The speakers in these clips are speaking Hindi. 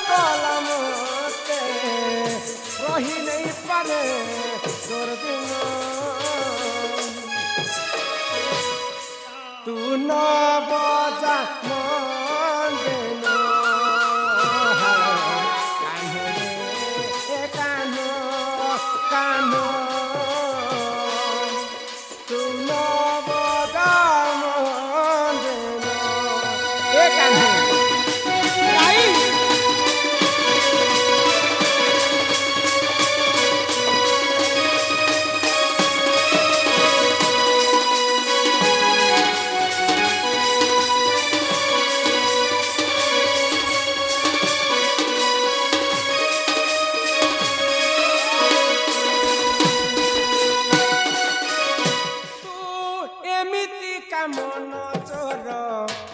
কলমতে রহি নেই পারে তোর বিন তু ন বজা মন দেন কানো রে কানো কানো তু ন বজা মন দেন এ কানো মন চোর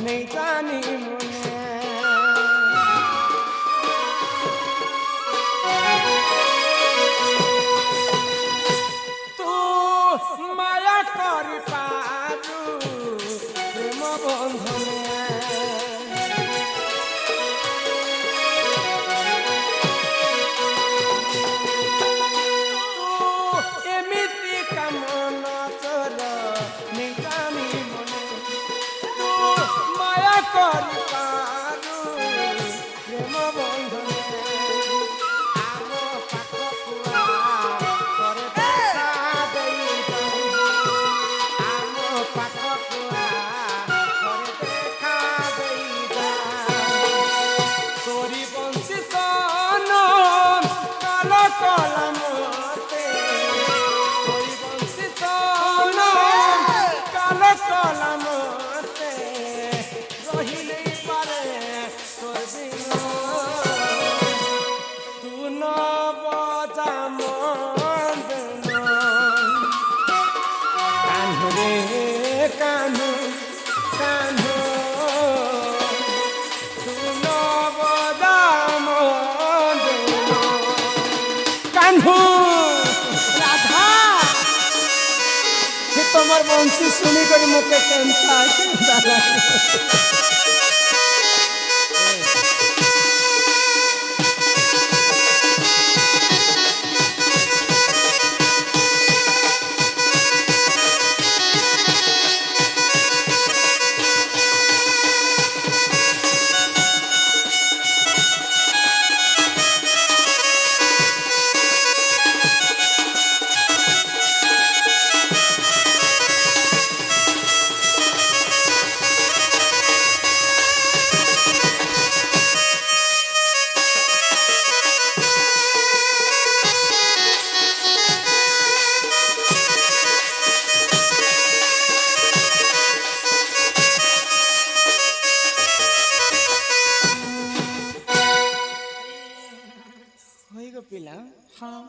নেই জানি মনে তু মায়া করি পারু প্রেম বন্ধনে তু এমিতি কামন চোর নেই জানি করি পারু প্রেম বন্ধনে আম পাখকুয়া করে দেখা দেই আম পাখকুয়া করে দেখা দেই তোরি বংশী সন কাল কলমতে তোরি বংশী সন কাল কলমতে রহিলে পারে তোর বিন তু ন বজা মন দেন কানো রে কানো কানো তু ন বজা মন দেন কানো রাধা হে তোমার বংশী শুনি করে মুখে কেমতা কেমতা লাগে পিলা হ্যাঁ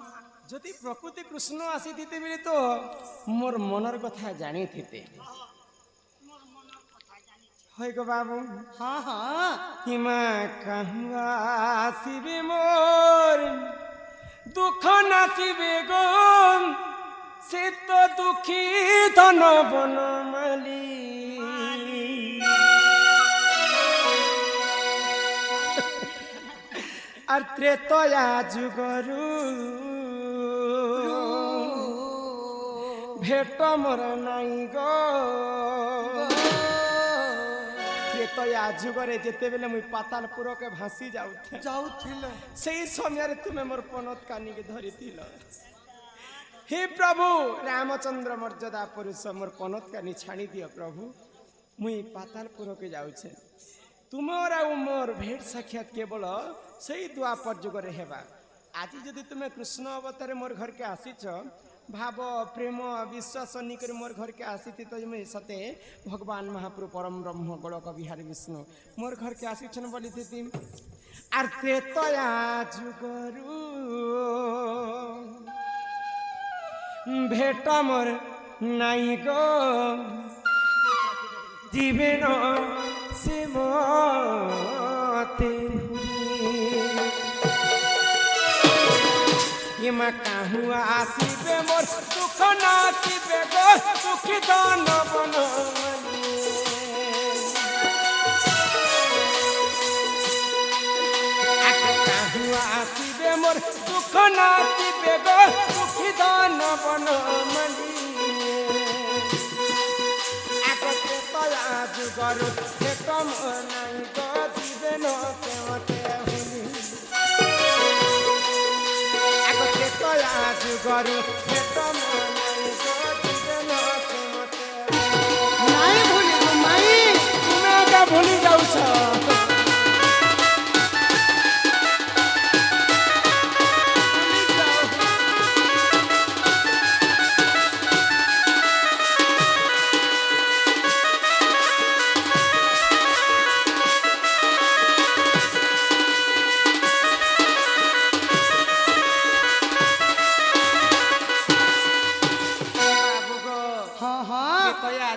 যদি প্রকৃতি কৃষ্ণ আসিথিতে বলে তো মোর মনের কথা জানিথিতে হয় গো বাবু হ্যাঁ হ্যাঁ হিমা কাহুয়া আসিবে মোর দুঃখ নাসিবে গো সে তো দুঃখী ধন বনমালী আর ত্রেতয়া যুগরু ভেট মোর নাই গো ত্রেতয়া যুগরে যেতেবেলে মুই পাতালপুরকে ভাসি যাউথিল সেই সমୟରେ তুমি মোর পনত কানিকে ধরিথিল হে প্রভু রামচন্দ্র মর্যাদা পুরুষ মোর পনত কানি ছাড়ি দিও প্রভু মুই পাতালপুরকে যাউছে तुमर आ मोर भेट साक्षात केवल से द्वापर जुगे हेबा आज जदि तुम्हें कृष्ण अवतार मोर घर के आसीच भाव प्रेम विश्वास निकर मोर घर के आसी तो सते भगवान महाप्रभु परम ब्रह्म गोलक बिहारी विष्णु मोर घर के आसीछन बोली थी आर त्रेतया जुगरु भेट मोर नाई गो जीवन से मोते ये माँ कहूँ आसीबे मोर दुख नासीबे गो दुखी दान बनो मोर दुख नाती बेगो दुखी दान बन मली आगते तया जुगर हे कम नहीं गो जीवन से मते हुली आगते तया जुगर हे कम नहीं गो जीवन से मते नहीं भूली गो माई तुम्हें का भूली जाऊ छ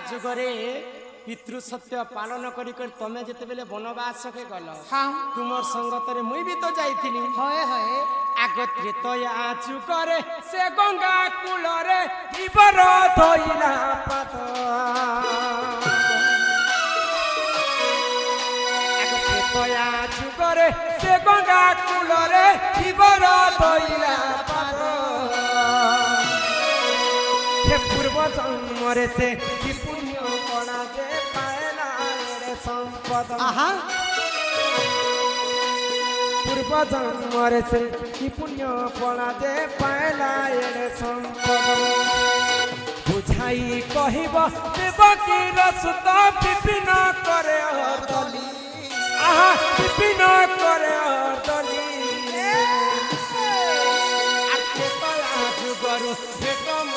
जुगरे पितृ सत्य पालन करी कर तमे जते बेले वनवास के गल हां तुमर संगत रे मुई भी तो जाईथिनी होए होए आगत्रे तया जुगरे से गंगा कूल रे इबर धइला पत आगत्रे तया जुगरे से गंगा कूल रे इबर धइला पत हे पूर्व जन्म रे से कि पुण्य कणा जे पाएला रे संपद आहा पूर्व जन्म रे से कि पुण्य कणा जे पाएला रे संपद बुझाई कहिब देवकी रसुत विपिन करे हरदली आहा विपिन करे हरदली आके तया जुगरु भेटम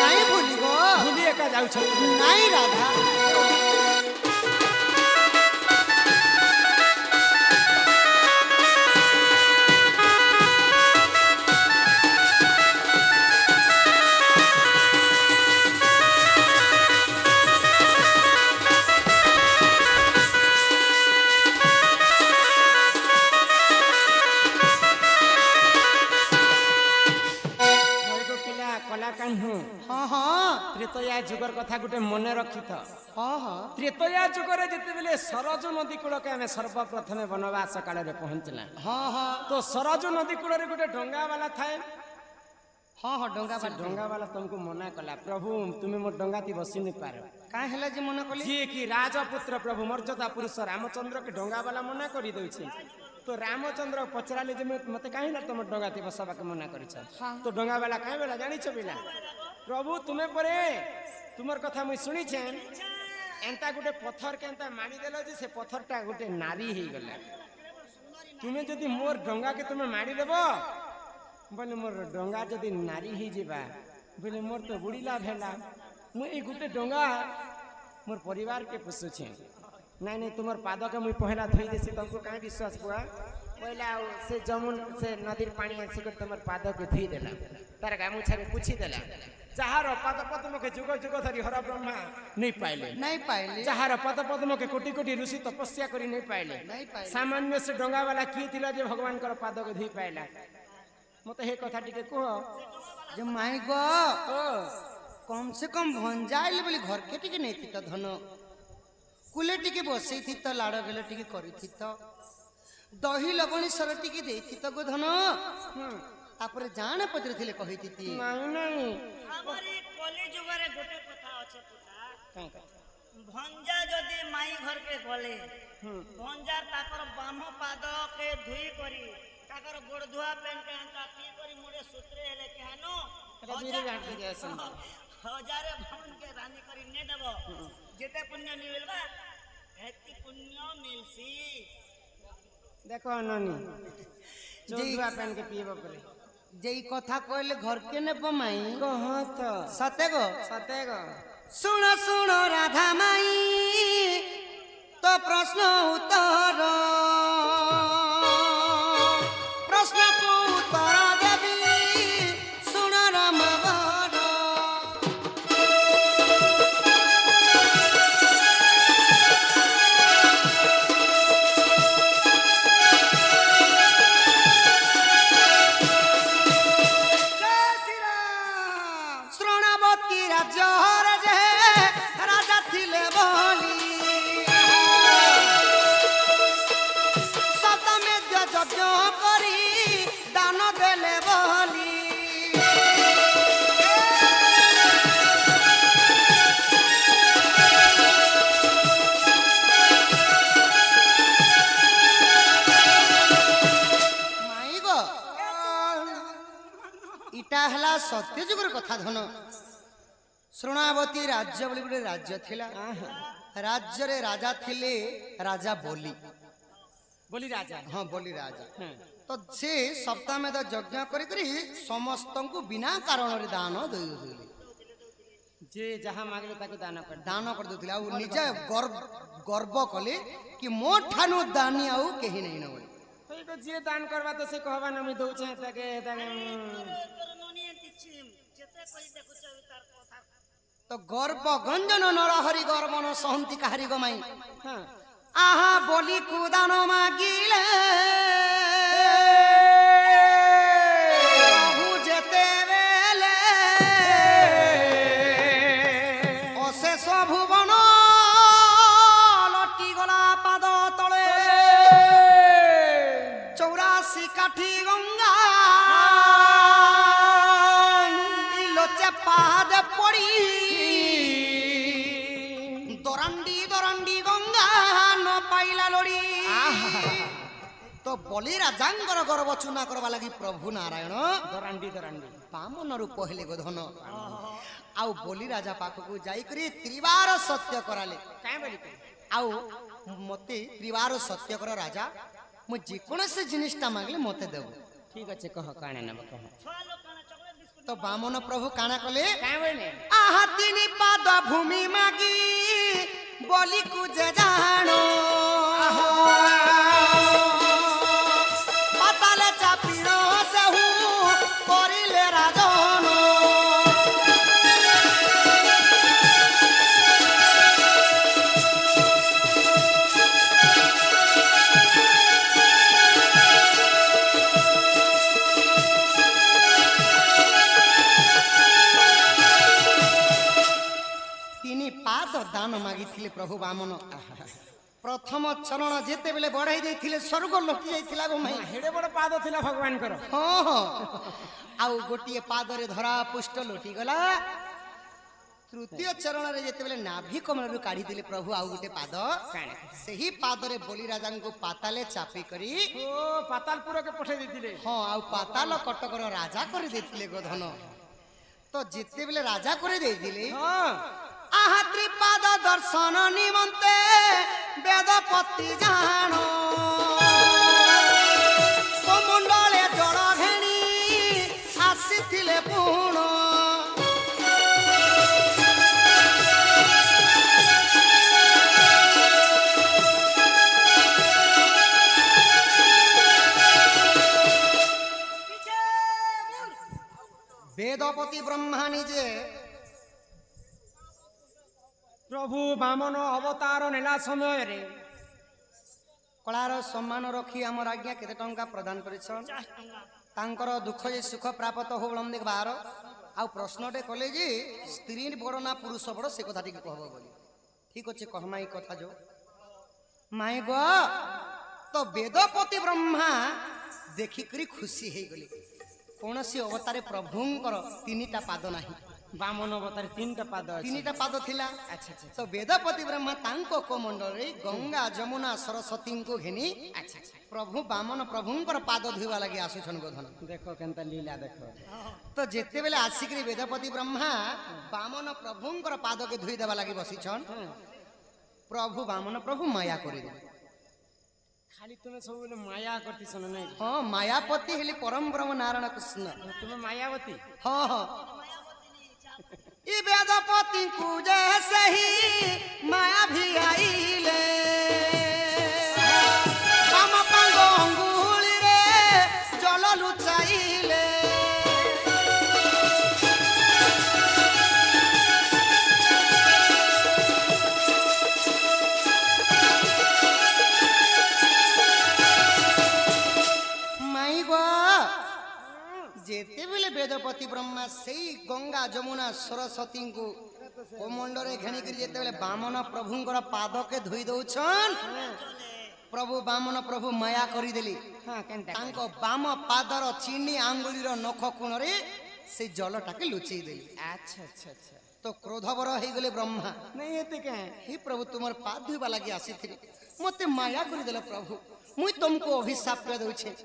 नहीं भूली गो भूलिए का जाऊ छ नहीं राधा हाँ हाँ त्रेतया जुगर कथा गुटे मने रखी था हाँ हाँ त्रेतया जुगरे जिते बेले सरजू नदी कूल के आम सर्वप्रथम वनवास काल रे पहुंचला हाँ हाँ तो सरजू नदी कूल रे गुटे डंगा वाला थाए हाँ हाँ डंगा वाला तुमको मना कला प्रभु तुम्हें मोर डंगा ती बसी नहीं पारो काहे हला जे मना कली जी कि राजपुत्र प्रभु मर्यादा पुरुष रामचंद्र के डंगा वाला मना करी दउ छै तो रामचंद्र पचराले जे मते काहे ना तुम डंगा ती बसबा के मना करी छ तो डंगा वाला काहे वाला जानि छ बिना प्रभु तुम्हें परे तुमर कथा मुई सुनी छे एंता गुटे पत्थर के एंता मारी देलो जे से पत्थरटा गुटे नारी हे गला तुम्हें जदी मोर डंगा के तुम्हें मारी देबो बोले मोर डंगा जदी नारी ही जेबा बोले मोर तो बुढ़ीला भेला मु ए गुटे डंगा मोर परिवार के पुसु छे नहीं नहीं तुमर पाद के मुई पहला धोई देसी तुमको काहे विश्वास पुआ पहला से जमुन से नदीर पानी आसी कर तुमर पाद के धोई देला तार गामुछा के पुछि देला चाहर पद पद्म के जुग जुग धरि हर ब्रह्मा नहीं पाइले चाहर पद पद्म के कोटि कोटि ऋषि तपस्या करी नहीं पाइले सामान्य से डंगा वाला की थिला जे भगवान कर पाद के धोई पाइला मते हे कथा टिके कह जे माई गो कम से कम भंजाइल बोली घर के टिके नहीं थी तो धन कुले टिके बसई थी तो लाड़ गेले टिके करी थी तो दही लबणी सर टिके दे थी तो गो धन तापर जाने पत्र थिले कहि थी नहीं नहीं हमरी कली जुगरे गोटे कथा अछि पुता काई कथा भंजा जदी माई घर के गले भंजा ताकर बाम पाद के धुई करी ताकर गोड़ धुआ पेन के अंता पी करी मोरे सूत्रे हेले केहनो हजारे भवन के रानी करी ने देबो जेते पुण्य मिलबा हेती पुण्य मिलसी देखो नानी जोधुआ पेन के पीबो करे जे कथा कहले घर के ने बमाई कहत सते गो सुनो सुनो राधा माई तो प्रश्न उत्तर प्रश्न को उत्तर देवी सुन राम बर श्रवणावती राज्य राजा थिले बोली सत्य जुगर कथा धन शृणावती राज्य बोली गोटे राज्य थिला राज्य रे राजा थिले राजा बोली बोली राजा हाँ बोली राजा तो से सप्ताह में यज्ञ करी समस्त को बिना कारण रे दान दे जे जहाँ मांगले ताको दान कर देथिला आ निजे गर्व कले कि मो ठानु दानी आउ केही नहीं न होई तो जे दान करबा तो से कहबा न मी दउ छे ताके तो गर्व गंजन नरहरि गर्व न सहंती काहरी गमाई हां आहा बोली कुदान मागिले प्रभु जेते बेले अशेष भुवन लटी गला पाद तले 84 काठी गंगा लोचे पाद पड़ी दरंडी दरंडी गंगा न पाइला लोड़ी तो बलि राजांगर गर्व चुना करवा लगी प्रभु नारायण दरांडी दरांडी बामन रूप हेले गोधन आउ बलि राजा पाखकु जाई करी त्रिवार सत्य कराले काहे बोली आउ मते त्रिवार सत्य कर राजा मु जे कोनसे जिनिसटा मांगले मते देबो ठीक अछि कह काणे नब कह तो बामन प्रभु काना कले काहे बोले आहा तिनी पाद भूमि मागी बोली कु जे जानो पाताले चापिनो से हूँ करिले राजन पाद दान मागी प्रभु बामन प्रथम चरण जेते बेले बढ़ाई देथिले स्वर्ग लोकी जाइथिला गो माई हेडे बड़ पाद थिला भगवान कर हां आउ गोटिए पाद रे धरा पुष्ट लोटी गला तृतीय चरण रे जेते बेले नाभि कमल रु काढी दिले प्रभु आउ गोटे पाद सही पाद रे बलि राजा को पाताले चापी करी ओ पातालपुर के पठे देथिले हां आउ पाताल कटक रो राजा कर देथिले गो धन तो जेते बेले राजा कर देथिले हां आहा त्रिपाद दर्शन निमंते वेदपति जानो कमंडले जल घेणी आसीथिले पुण वेदपति ब्रह्मा निजे प्रभु बामन अवतार नेला समय रे कलार सम्मान रखी आम आज्ञा केते टंका प्रदान करिछन तांकर दुख जे सुख प्राप्त हो बलम देख बाहर आ प्रश्नटे कले जे स्त्री बड़ ना पुरुष बड़ से कथा टिके कहबो बोली ठीक अछि कहमाई कथा जो माई गो तो वेदपति ब्रह्मा देखि करी खुशी हे गली कोनसी अवतारे प्रभुंकर तीनटा पाद नाही बामन अवतार तीनटा पाद थिला अच्छा अच्छा तो वेदपति ब्रह्मा तांको कोमंडल रे गंगा जमुना सरस्वती को घेनी अच्छा अच्छा प्रभु बामन प्रभुंकर पाद धुवा लगी आसुछन गोधन देखो केनता लीला देखो तो जेते बेले आसिकरी वेदपति ब्रह्मा बामन प्रभुंकर पाद के धुई देवा लगी बसिछन प्रभु बामन प्रभु माया करि दे खाली तुमे सब माया करती सन नहीं हां मायापति हेली परम ब्रह्म नारायण कृष्ण तुमे मायावती हां हां ई वेदपति को जैसे ही माया भी आईले हम पंगो अंगुली रे जल लुचाईले माई गो जेते बेले वेदपति ब्रह्मा से गंगा जमुना सरस्वती को कोमंडरे घेणी कर जेते बेले बामन प्रभुंकर पाद के धुई दउछन प्रभु बामन प्रभु माया करी देली हां केनता तांको बाम पादर चीनी आंगुलीर नख कोण रे से जलटा के लुचई देली अच्छा अच्छा अच्छा तो क्रोधवर हे गले ब्रह्मा नहीं हेते के हे प्रभु तुमर पाद धुवा लागि आसीथिले मते माया करी देला प्रभु मुई तुमको अभिशाप कर दउछे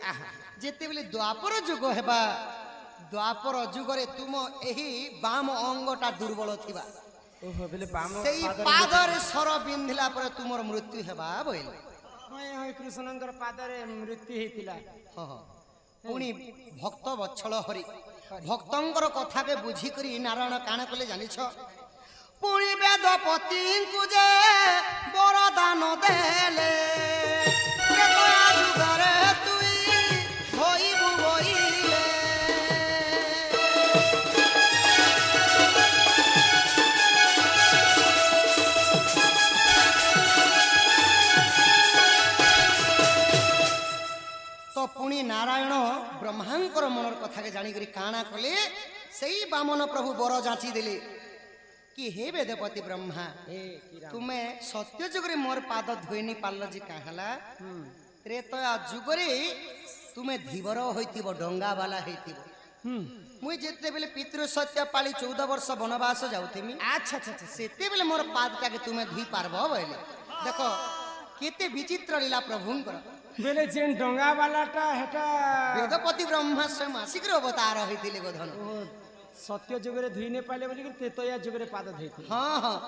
जेते बेले द्वापर जुग हेबा द्वापर जुगरे तुम एही बाम अंगटा दुर्बल थिबा ओहो बेले बाम सेई पादरे सर बिंधिला पर तुमर मृत्यु हेबा बोइल होय होय कृष्णंकर पादरे मृत्यु हेतिला पुणी भक्त वत्सल हरि भक्तंकर कथा के बुझी करी नारायण काण कले जानिछ पुणी वेदपति को जे वरदान देले त्रेता जुगरे तुई होइबु बोइले तो पुणी नारायण ब्रह्मांकर मनर कथा के जानी करी काना कले सेई बामन प्रभु बर जाची देले कि हे वेदपति ब्रह्मा तुम्हें सत्य जुगरे मोर पाद धोइनी पाल जी कहला त्रेतया जुगरे तुम्हें धीवर होइतिबो डंगा वाला हेतिबो मुई जेते बेले पितृ सत्य पाली 14 वर्ष वनवास जाउथिमी अच्छा अच्छा अच्छा सेते बेले मोर पाद के तुम्हें धोई पारबो बोले देखो केते विचित्र लीला प्रभुंकर बेले जेन डंगा वालाटा हेटा वेदपति ब्रह्मा स्वयं आसिक अवतार होइतिले गोधन सत्य जुगरे धुई ने पाले बोली तेतया जुगरे पाद धोइथिले हाँ हाँ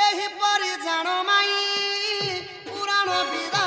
एही परि जानो माई पुराण विदा